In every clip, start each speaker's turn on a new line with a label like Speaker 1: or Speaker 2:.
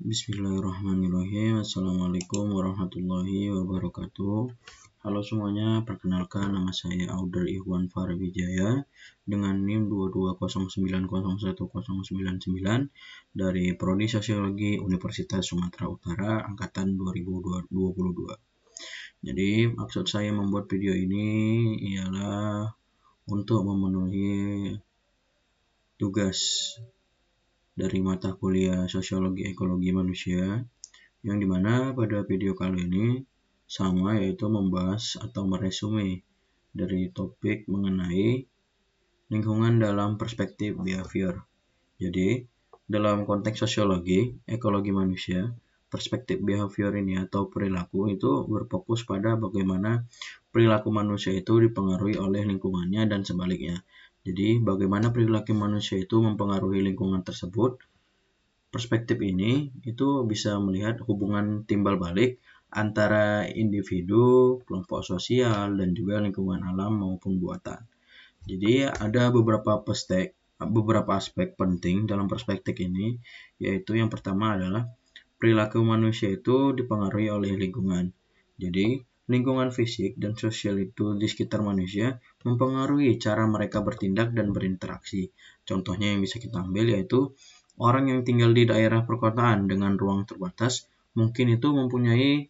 Speaker 1: Bismillahirrahmanirrahim. Assalamualaikum warahmatullahi wabarakatuh. Halo semuanya, perkenalkan nama saya Auder Ikhwan Farwijaya dengan NIM 220901099 dari Prodi Sosiologi Universitas Sumatera Utara angkatan 2022. Jadi maksud saya membuat video ini ialah untuk memenuhi tugas dari mata kuliah Sosiologi Ekologi Manusia, yang dimana pada video kali ini sama, yaitu membahas atau meresume dari topik mengenai lingkungan dalam perspektif behavior. Jadi dalam konteks sosiologi ekologi manusia, perspektif behavior ini atau perilaku itu berfokus pada bagaimana perilaku manusia itu dipengaruhi oleh lingkungannya dan sebaliknya. Jadi bagaimana perilaku manusia itu mempengaruhi lingkungan tersebut. Perspektif ini itu bisa melihat hubungan timbal balik antara individu, kelompok sosial, dan juga lingkungan alam maupun buatan. Jadi ada beberapa aspek penting dalam perspektif ini, yaitu yang pertama adalah perilaku manusia itu dipengaruhi oleh lingkungan. Jadi lingkungan fisik dan sosial itu di sekitar manusia mempengaruhi cara mereka bertindak dan berinteraksi. Contohnya yang bisa kita ambil yaitu orang yang tinggal di daerah perkotaan dengan ruang terbatas mungkin itu mempunyai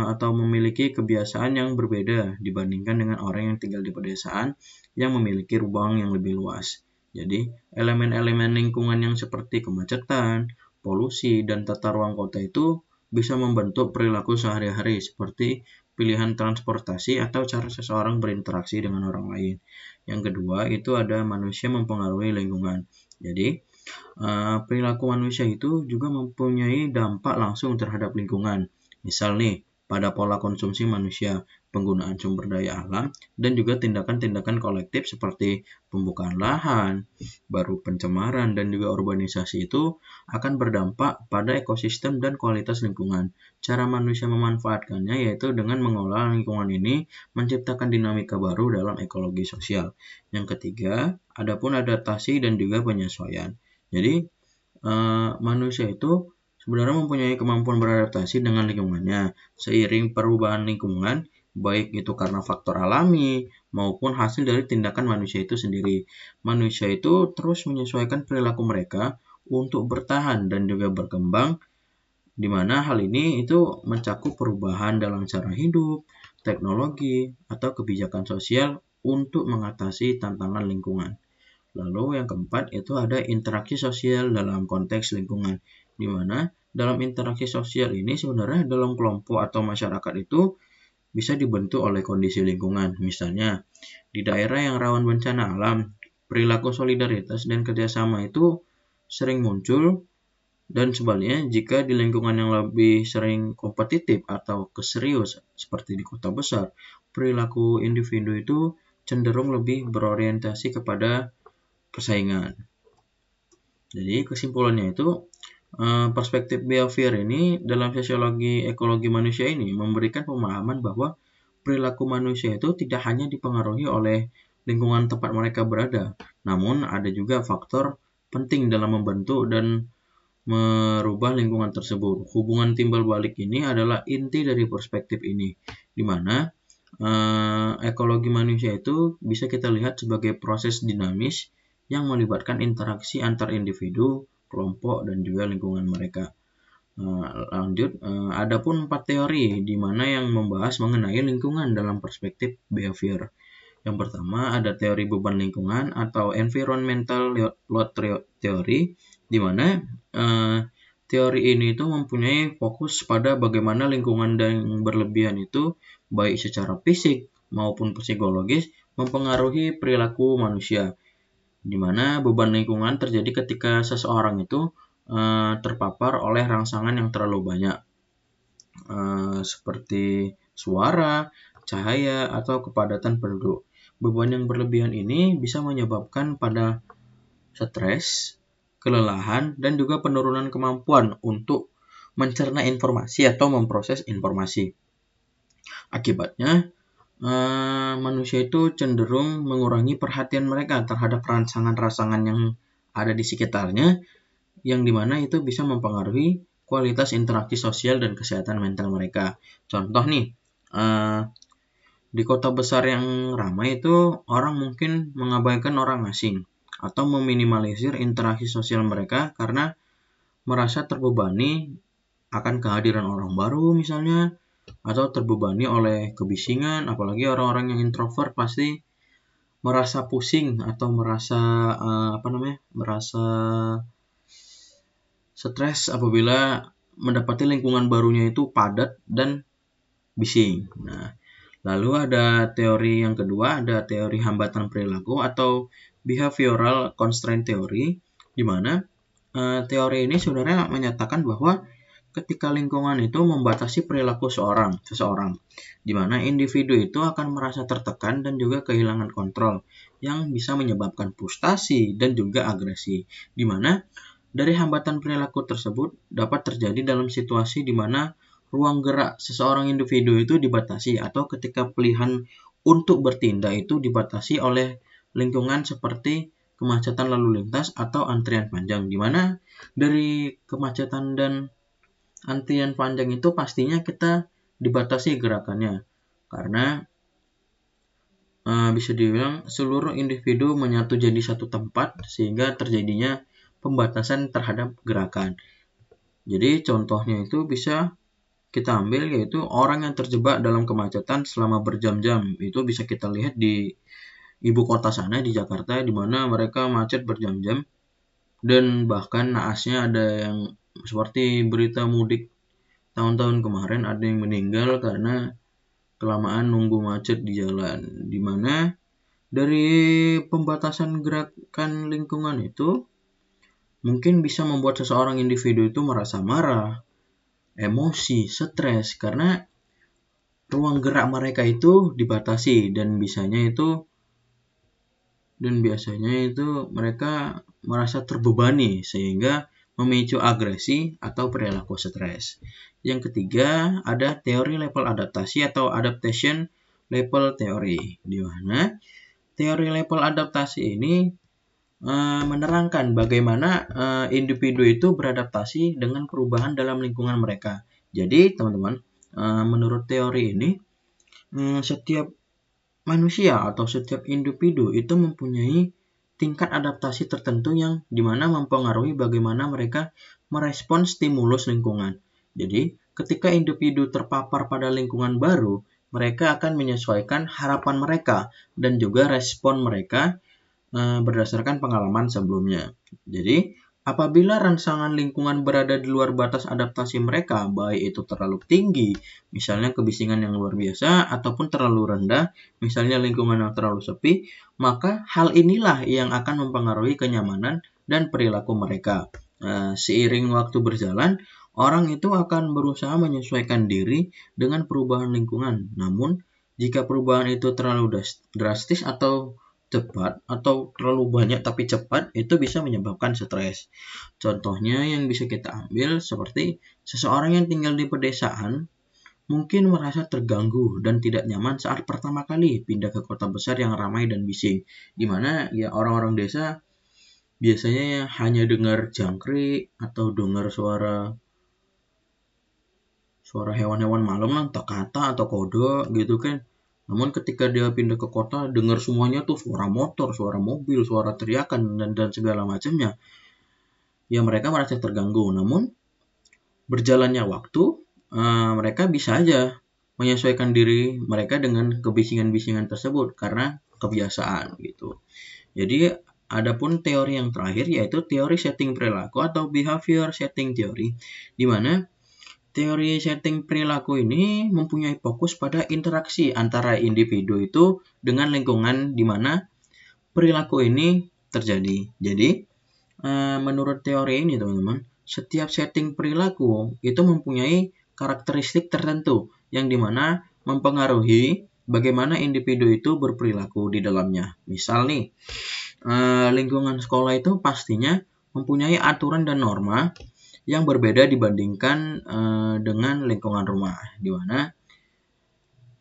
Speaker 1: atau memiliki kebiasaan yang berbeda dibandingkan dengan orang yang tinggal di pedesaan yang memiliki ruang yang lebih luas. Jadi elemen-elemen lingkungan yang seperti kemacetan, polusi, dan tata ruang kota itu bisa membentuk perilaku sehari-hari seperti pilihan transportasi atau cara seseorang berinteraksi dengan orang lain. Yang kedua itu ada manusia mempengaruhi lingkungan. Jadi perilaku manusia itu juga mempunyai dampak langsung terhadap lingkungan. Misal nih, pada pola konsumsi manusia, penggunaan sumber daya alam, dan juga tindakan-tindakan kolektif seperti pembukaan lahan, baru pencemaran, dan juga urbanisasi itu akan berdampak pada ekosistem dan kualitas lingkungan. Cara manusia memanfaatkannya yaitu dengan mengolah lingkungan ini menciptakan dinamika baru dalam ekologi sosial. Yang ketiga, adapun adaptasi dan juga penyesuaian. Jadi, manusia itu sebenarnya mempunyai kemampuan beradaptasi dengan lingkungannya. Seiring perubahan lingkungan, baik itu karena faktor alami maupun hasil dari tindakan manusia itu sendiri. Manusia itu terus menyesuaikan perilaku mereka untuk bertahan dan juga berkembang, di mana hal ini itu mencakup perubahan dalam cara hidup, teknologi, atau kebijakan sosial untuk mengatasi tantangan lingkungan. Lalu yang keempat itu ada interaksi sosial dalam konteks lingkungan, di mana dalam interaksi sosial ini sebenarnya dalam kelompok atau masyarakat itu bisa dibentuk oleh kondisi lingkungan. Misalnya di daerah yang rawan bencana alam, perilaku solidaritas dan kerjasama itu sering muncul, dan sebaliknya jika di lingkungan yang lebih sering kompetitif atau keserius seperti di kota besar, perilaku individu itu cenderung lebih berorientasi kepada persaingan. Jadi kesimpulannya itu perspektif behavior ini dalam sosiologi ekologi manusia ini memberikan pemahaman bahwa perilaku manusia itu tidak hanya dipengaruhi oleh lingkungan tempat mereka berada, namun ada juga faktor penting dalam membentuk dan merubah lingkungan tersebut. Hubungan timbal balik ini adalah inti dari perspektif ini, di mana ekologi manusia itu bisa kita lihat sebagai proses dinamis yang melibatkan interaksi antar individu, kelompok, dan juga lingkungan mereka. Adapun 4 teori di mana yang membahas mengenai lingkungan dalam perspektif behavior. Yang pertama ada teori beban lingkungan atau environmental load theory, di mana teori ini itu mempunyai fokus pada bagaimana lingkungan yang berlebihan itu baik secara fisik maupun psikologis mempengaruhi perilaku manusia, di mana beban lingkungan terjadi ketika seseorang itu terpapar oleh rangsangan yang terlalu banyak, seperti suara, cahaya, atau kepadatan penduduk. Beban yang berlebihan ini bisa menyebabkan pada stres, kelelahan, dan juga penurunan kemampuan untuk mencerna informasi atau memproses informasi. Akibatnya, manusia itu cenderung mengurangi perhatian mereka terhadap rangsangan-rangsangan yang ada di sekitarnya, yang dimana itu bisa mempengaruhi kualitas interaksi sosial dan kesehatan mental mereka. Contoh nih, di kota besar yang ramai itu orang mungkin mengabaikan orang asing atau meminimalisir interaksi sosial mereka karena merasa terbebani akan kehadiran orang baru misalnya, atau terbebani oleh kebisingan. Apalagi orang-orang yang introvert pasti merasa pusing atau merasa merasa stres apabila mendapati lingkungan barunya itu padat dan bising. Nah, lalu ada teori yang kedua, ada teori hambatan perilaku atau behavioral constraint theory, di mana teori ini sebenarnya menyatakan bahwa ketika lingkungan itu membatasi perilaku seseorang, di mana individu itu akan merasa tertekan dan juga kehilangan kontrol, yang bisa menyebabkan frustasi dan juga agresi, di mana dari hambatan perilaku tersebut dapat terjadi dalam situasi di mana ruang gerak seseorang individu itu dibatasi, atau ketika pilihan untuk bertindak itu dibatasi oleh lingkungan seperti kemacetan lalu lintas atau antrian panjang, di mana dari kemacetan dan antrian panjang itu pastinya kita dibatasi gerakannya, karena bisa dibilang seluruh individu menyatu jadi satu tempat sehingga terjadinya pembatasan terhadap gerakan. Jadi contohnya itu bisa kita ambil, yaitu orang yang terjebak dalam kemacetan selama berjam-jam. Itu bisa kita lihat di ibu kota sana, di Jakarta, di mana mereka macet berjam-jam, dan bahkan naasnya ada yang seperti berita mudik tahun-tahun kemarin, ada yang meninggal karena kelamaan nunggu macet di jalan, di mana dari pembatasan gerakan lingkungan itu mungkin bisa membuat seseorang individu itu merasa marah, emosi, stres, karena ruang gerak mereka itu dibatasi, dan biasanya itu mereka merasa terbebani sehingga memicu agresi atau perilaku stres. Yang ketiga, ada teori level adaptasi atau adaptation level theory, di mana teori level adaptasi ini menerangkan bagaimana individu itu beradaptasi dengan perubahan dalam lingkungan mereka. Jadi teman-teman, menurut teori ini, setiap manusia atau setiap individu itu mempunyai tingkat adaptasi tertentu yang dimana mempengaruhi bagaimana mereka merespon stimulus lingkungan. Jadi, ketika individu terpapar pada lingkungan baru, mereka akan menyesuaikan harapan mereka dan juga respon mereka berdasarkan pengalaman sebelumnya. Jadi, apabila rangsangan lingkungan berada di luar batas adaptasi mereka, baik itu terlalu tinggi, misalnya kebisingan yang luar biasa, ataupun terlalu rendah, misalnya lingkungan yang terlalu sepi, maka hal inilah yang akan mempengaruhi kenyamanan dan perilaku mereka. Seiring waktu berjalan, orang itu akan berusaha menyesuaikan diri dengan perubahan lingkungan. Namun, jika perubahan itu terlalu drastis atau cepat, atau terlalu banyak tapi cepat, itu bisa menyebabkan stres. Contohnya yang bisa kita ambil seperti seseorang yang tinggal di pedesaan mungkin merasa terganggu dan tidak nyaman saat pertama kali pindah ke kota besar yang ramai dan bising, di mana ya orang-orang desa biasanya hanya dengar jangkrik atau dengar suara hewan-hewan malam lah, entah kata atau kodok gitu kan. Namun ketika dia pindah ke kota, dengar semuanya tuh suara motor, suara mobil, suara teriakan, dan segala macamnya. Ya mereka merasa terganggu. Namun berjalannya waktu, mereka bisa aja menyesuaikan diri mereka dengan kebisingan-bisingan tersebut karena kebiasaan gitu. Jadi adapun teori yang terakhir yaitu teori setting perilaku atau behavior setting theory, di mana teori setting perilaku ini mempunyai fokus pada interaksi antara individu itu dengan lingkungan di mana perilaku ini terjadi. Jadi, menurut teori ini teman-teman, setiap setting perilaku itu mempunyai karakteristik tertentu yang dimana mempengaruhi bagaimana individu itu berperilaku di dalamnya. Misal nih, lingkungan sekolah itu pastinya mempunyai aturan dan norma yang berbeda dibandingkan dengan lingkungan rumah, di mana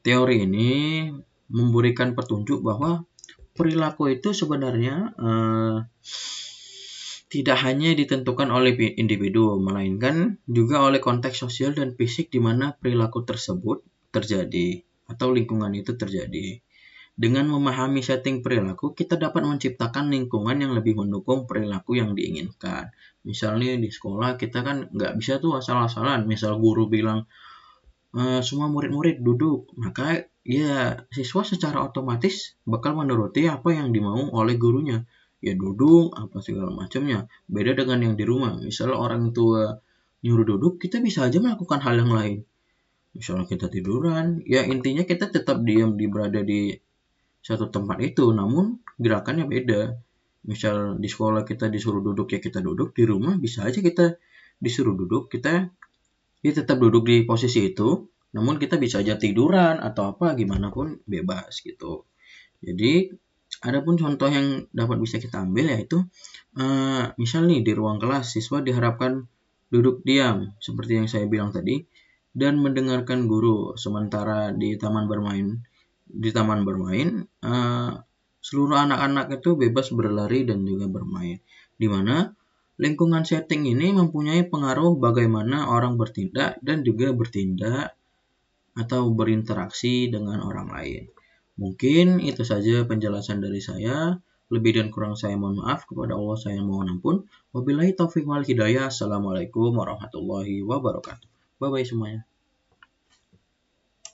Speaker 1: teori ini memberikan petunjuk bahwa perilaku itu sebenarnya tidak hanya ditentukan oleh individu, melainkan juga oleh konteks sosial dan fisik di mana perilaku tersebut terjadi atau lingkungan itu terjadi. Dengan memahami setting perilaku, kita dapat menciptakan lingkungan yang lebih mendukung perilaku yang diinginkan. Misalnya di sekolah kita kan nggak bisa tuh asal-asalan. Misal guru bilang, semua murid-murid duduk, maka ya siswa secara otomatis bakal menuruti apa yang dimau oleh gurunya. Ya duduk, apa segala macamnya. Beda dengan yang di rumah. Misalnya orang tua nyuruh duduk, kita bisa aja melakukan hal yang lain. Misalnya kita tiduran, ya intinya kita tetap diam berada di satu tempat itu, namun gerakannya beda. Misal di sekolah kita disuruh duduk ya kita duduk, di rumah bisa aja kita disuruh duduk, kita tetap duduk di posisi itu, namun kita bisa aja tiduran atau apa gimana pun bebas gitu. Jadi ada pun contoh yang dapat bisa kita ambil yaitu misal nih di ruang kelas siswa diharapkan duduk diam seperti yang saya bilang tadi dan mendengarkan guru, sementara di taman bermain seluruh anak-anak itu bebas berlari dan juga bermain, di mana lingkungan setting ini mempunyai pengaruh bagaimana orang bertindak dan juga bertindak atau berinteraksi dengan orang lain. Mungkin itu saja penjelasan dari saya. Lebih dan kurang saya mohon maaf. Kepada Allah saya mohon ampun. Wabillahi taufiq wal hidayah. Assalamualaikum warahmatullahi wabarakatuh. Bye-bye semuanya.